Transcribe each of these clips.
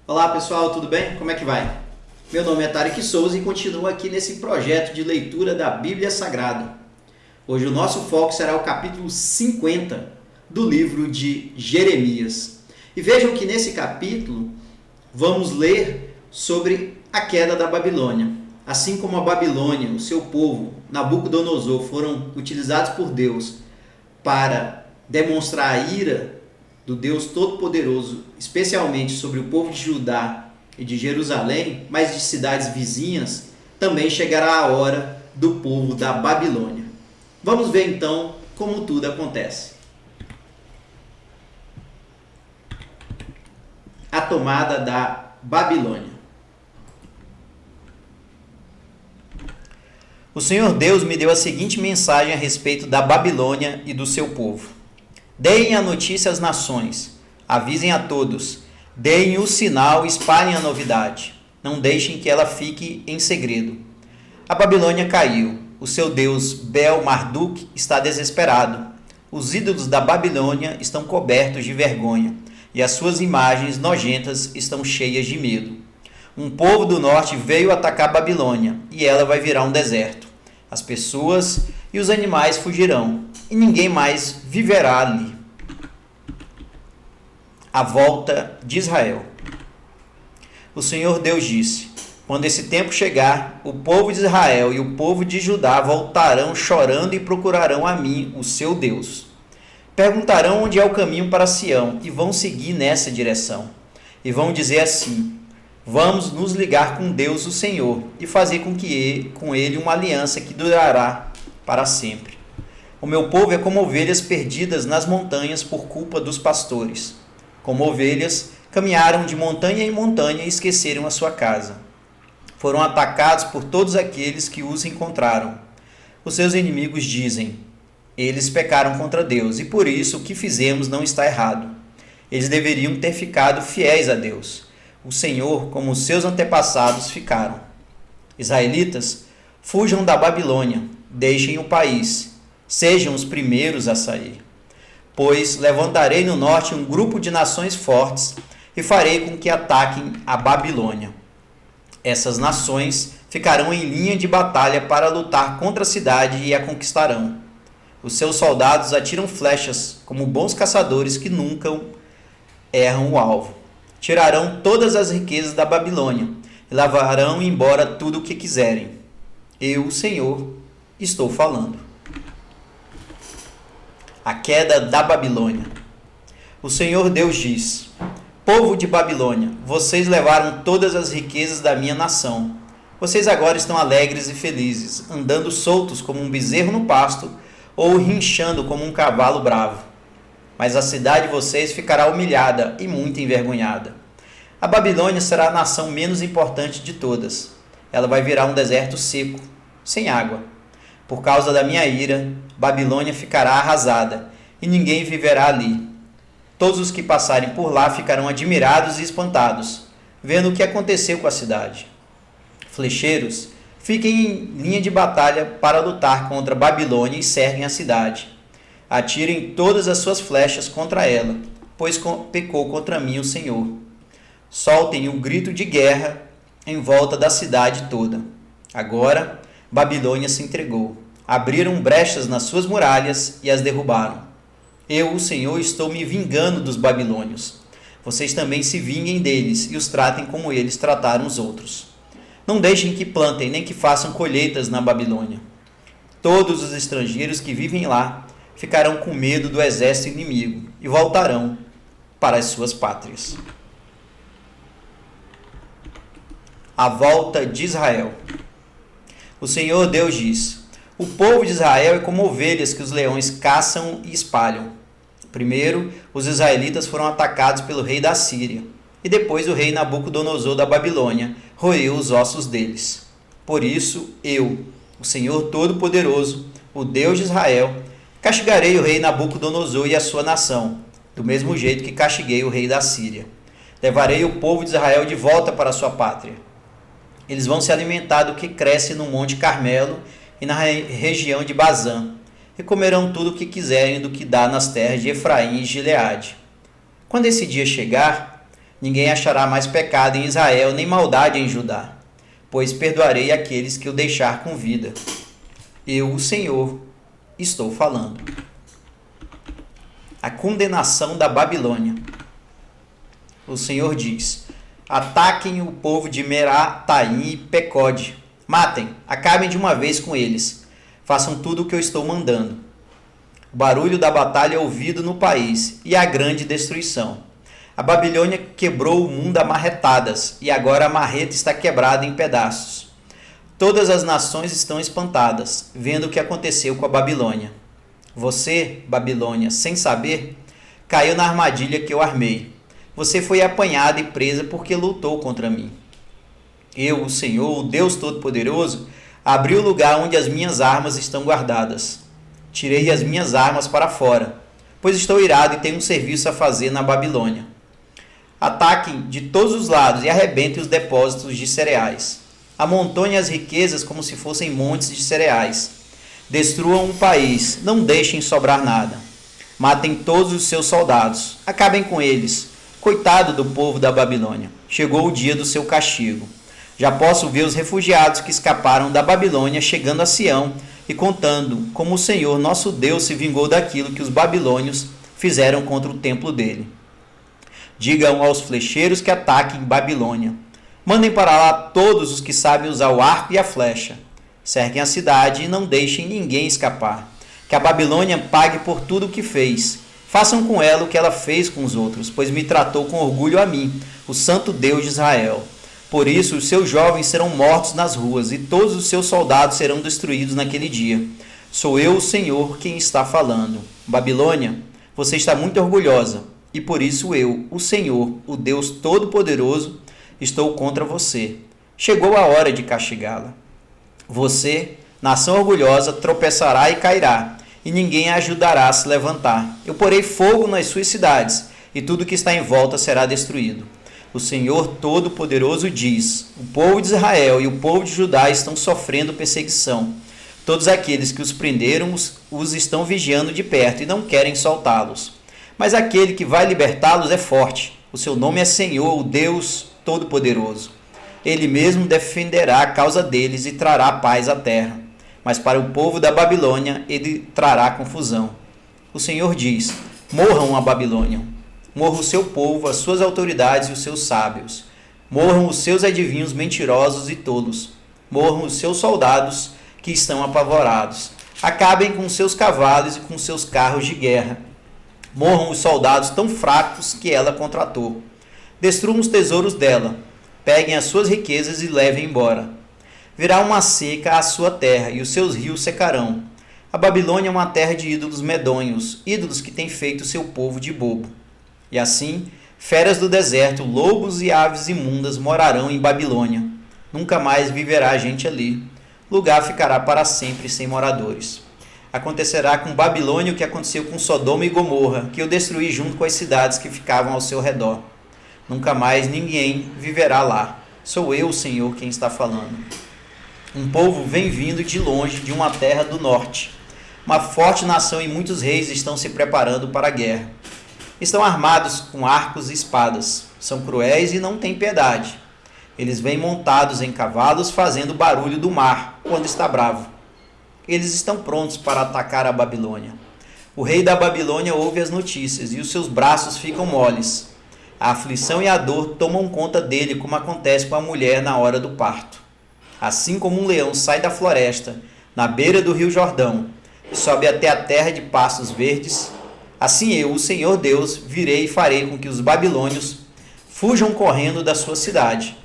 Olá pessoal, tudo bem? Como é que vai? Meu nome é Tarek Souza e continuo aqui nesse projeto de leitura da Bíblia Sagrada. Hoje o nosso foco será o capítulo 50 do livro de Jeremias. E vejam que nesse capítulo vamos ler sobre a queda da Babilônia. Assim como a Babilônia, o seu povo, Nabucodonosor, foram utilizados por Deus para demonstrar a ira do Deus Todo-Poderoso, especialmente sobre o povo de Judá e de Jerusalém, mas de cidades vizinhas, também chegará a hora do povo da Babilônia. Vamos ver então como tudo acontece. A tomada da Babilônia. O Senhor Deus me deu a seguinte mensagem a respeito da Babilônia e do seu povo. Deem a notícia às nações, avisem a todos, deem o sinal, espalhem a novidade. Não deixem que ela fique em segredo. A Babilônia caiu, o seu deus Bel-Marduk está desesperado. Os ídolos da Babilônia estão cobertos de vergonha, e as suas imagens nojentas estão cheias de medo. Um povo do norte veio atacar a Babilônia, e ela vai virar um deserto. As pessoas e os animais fugirão, e ninguém mais viverá ali. A volta de Israel. O Senhor Deus disse: quando esse tempo chegar, o povo de Israel e o povo de Judá voltarão chorando e procurarão a mim, o seu Deus. Perguntarão onde é o caminho para Sião e vão seguir nessa direção. E vão dizer assim: vamos nos ligar com Deus, o Senhor, e fazer com ele uma aliança que durará para sempre. O meu povo é como ovelhas perdidas nas montanhas por culpa dos pastores. Como ovelhas, caminharam de montanha em montanha e esqueceram a sua casa. Foram atacados por todos aqueles que os encontraram. Os seus inimigos dizem: eles pecaram contra Deus, e por isso o que fizemos não está errado. Eles deveriam ter ficado fiéis a Deus, o Senhor, como os seus antepassados ficaram. Israelitas, fujam da Babilônia, deixem o país, sejam os primeiros a sair. Pois levantarei no norte um grupo de nações fortes e farei com que ataquem a Babilônia. Essas nações ficarão em linha de batalha para lutar contra a cidade e a conquistarão. Os seus soldados atiram flechas como bons caçadores que nunca erram o alvo. Tirarão todas as riquezas da Babilônia e levarão embora tudo o que quiserem. Eu, o Senhor, estou falando. A queda da Babilônia. O Senhor Deus diz: povo de Babilônia, vocês levaram todas as riquezas da minha nação. Vocês agora estão alegres e felizes, andando soltos como um bezerro no pasto ou rinchando como um cavalo bravo. Mas a cidade de vocês ficará humilhada e muito envergonhada. A Babilônia será a nação menos importante de todas. Ela vai virar um deserto seco, sem água. Por causa da minha ira, Babilônia ficará arrasada, e ninguém viverá ali. Todos os que passarem por lá ficarão admirados e espantados, vendo o que aconteceu com a cidade. Flecheiros, fiquem em linha de batalha para lutar contra Babilônia e cerquem a cidade. Atirem todas as suas flechas contra ela, pois pecou contra mim o Senhor. Soltem o grito de guerra em volta da cidade toda. Agora, Babilônia se entregou. Abriram brechas nas suas muralhas e as derrubaram. Eu, o Senhor, estou me vingando dos babilônios. Vocês também se vinguem deles e os tratem como eles trataram os outros. Não deixem que plantem nem que façam colheitas na Babilônia. Todos os estrangeiros que vivem lá ficarão com medo do exército inimigo e voltarão para as suas pátrias. A volta de Israel. O Senhor Deus diz: o povo de Israel é como ovelhas que os leões caçam e espalham. Primeiro, os israelitas foram atacados pelo rei da Síria, e depois o rei Nabucodonosor da Babilônia roeu os ossos deles. Por isso, eu, o Senhor Todo-Poderoso, o Deus de Israel, castigarei o rei Nabucodonosor e a sua nação, do mesmo jeito que castiguei o rei da Síria. Levarei o povo de Israel de volta para a sua pátria. Eles vão se alimentar do que cresce no Monte Carmelo e na região de Bazã, e comerão tudo o que quiserem do que dá nas terras de Efraim e Gileade. Quando esse dia chegar, Ninguém achará mais pecado em Israel, nem maldade em Judá, pois perdoarei aqueles que o deixar com vida. Eu, o Senhor, estou falando. A condenação da Babilônia. O Senhor diz: ataquem o povo de Merataim e Pecode. Matem, acabem de uma vez com eles. Façam tudo o que eu estou mandando. O barulho da batalha é ouvido no país e a grande destruição. A Babilônia quebrou o mundo a marretadas, e agora a marreta está quebrada em pedaços. Todas as nações estão espantadas, vendo o que aconteceu com a Babilônia. Você, Babilônia, sem saber, caiu na armadilha que eu armei. Você foi apanhada e presa porque lutou contra mim. Eu, o Senhor, o Deus Todo-Poderoso, abri o lugar onde as minhas armas estão guardadas. Tirei as minhas armas para fora, pois estou irado e tenho um serviço a fazer na Babilônia. Ataquem de todos os lados e arrebentem os depósitos de cereais. Amontoem as riquezas como se fossem montes de cereais. Destruam o país, não deixem sobrar nada. Matem todos os seus soldados, acabem com eles. Coitado do povo da Babilônia, chegou o dia do seu castigo. Já posso ver os refugiados que escaparam da Babilônia chegando a Sião e contando como o Senhor nosso Deus se vingou daquilo que os babilônios fizeram contra o templo dele. Digam aos flecheiros que ataquem Babilônia. Mandem para lá todos os que sabem usar o arco e a flecha. Cerquem a cidade e não deixem ninguém escapar. Que a Babilônia pague por tudo o que fez. Façam com ela o que ela fez com os outros, pois me tratou com orgulho a mim, o Santo Deus de Israel. Por isso, os seus jovens serão mortos nas ruas, e todos os seus soldados serão destruídos naquele dia. Sou eu, o Senhor, quem está falando. Babilônia, você está muito orgulhosa, e por isso eu, o Senhor, o Deus Todo-Poderoso, estou contra você. Chegou a hora de castigá-la. Você, nação orgulhosa, tropeçará e cairá, e ninguém a ajudará a se levantar. Eu porei fogo nas suas cidades, e tudo que está em volta será destruído. O Senhor Todo-Poderoso diz: o povo de Israel e o povo de Judá estão sofrendo perseguição. Todos aqueles que os prenderam os estão vigiando de perto e não querem soltá-los. Mas aquele que vai libertá-los é forte. O seu nome é Senhor, o Deus Todo-Poderoso. Ele mesmo defenderá a causa deles e trará paz à terra. Mas para o povo da Babilônia ele trará confusão. O Senhor diz: morram a Babilônia. Morra o seu povo, as suas autoridades e os seus sábios. Morram os seus adivinhos mentirosos e tolos. Morram os seus soldados que estão apavorados. Acabem com seus cavalos e com seus carros de guerra. Morram os soldados tão fracos que ela contratou. Destruam os tesouros dela. Peguem as suas riquezas e levem embora. Virá uma seca à sua terra e os seus rios secarão. A Babilônia é uma terra de ídolos medonhos, ídolos que têm feito seu povo de bobo. E assim, feras do deserto, lobos e aves imundas morarão em Babilônia. Nunca mais viverá gente ali. O lugar ficará para sempre sem moradores. Acontecerá com Babilônia o que aconteceu com Sodoma e Gomorra, que eu destruí junto com as cidades que ficavam ao seu redor. Nunca mais ninguém viverá lá. Sou eu, Senhor, quem está falando. Um povo vem vindo de longe, de uma terra do norte. Uma forte nação e muitos reis estão se preparando para a guerra. Estão armados com arcos e espadas. São cruéis e não têm piedade. Eles vêm montados em cavalos, fazendo barulho do mar quando está bravo. Eles estão prontos para atacar a Babilônia. O rei da Babilônia ouve as notícias e os seus braços ficam moles. A aflição e a dor tomam conta dele, como acontece com a mulher na hora do parto. Assim como um leão sai da floresta, na beira do rio Jordão, e sobe até a terra de pastos verdes, assim eu, o Senhor Deus, virei e farei com que os babilônios fujam correndo da sua cidade.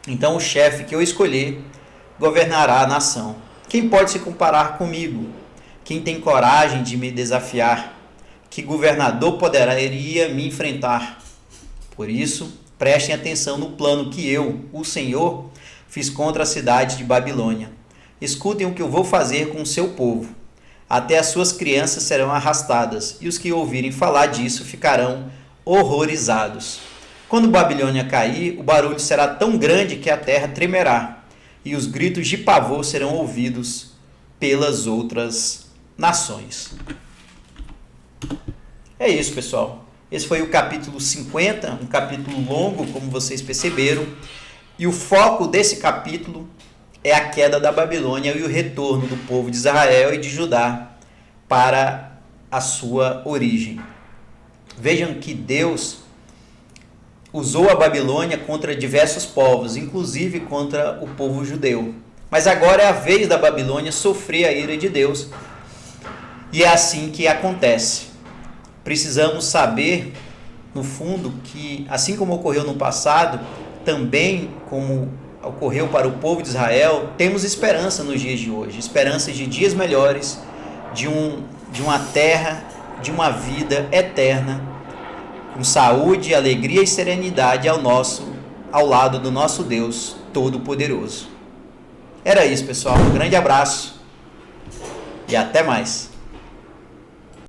Então o chefe que eu escolher governará a nação. Quem pode se comparar comigo? Quem tem coragem de me desafiar? Que governador poderia me enfrentar? Por isso, prestem atenção no plano que eu, o Senhor, fiz contra a cidade de Babilônia. Escutem o que eu vou fazer com o seu povo. Até as suas crianças serão arrastadas, e os que ouvirem falar disso ficarão horrorizados. Quando Babilônia cair, o barulho será tão grande que a terra tremerá, e os gritos de pavor serão ouvidos pelas outras nações. É isso, pessoal. Esse foi o capítulo 50, um capítulo longo, como vocês perceberam. E o foco desse capítulo é a queda da Babilônia e o retorno do povo de Israel e de Judá para a sua origem. Vejam que Deus usou a Babilônia contra diversos povos, inclusive contra o povo judeu. Mas agora é a vez da Babilônia sofrer a ira de Deus. E é assim que acontece. Precisamos saber, no fundo, que assim como ocorreu no passado, também como ocorreu para o povo de Israel, temos esperança nos dias de hoje. Esperança de dias melhores, de uma terra, de uma vida eterna, com saúde, alegria e serenidade ao lado do nosso Deus Todo-Poderoso. Era isso, pessoal. Um grande abraço e até mais.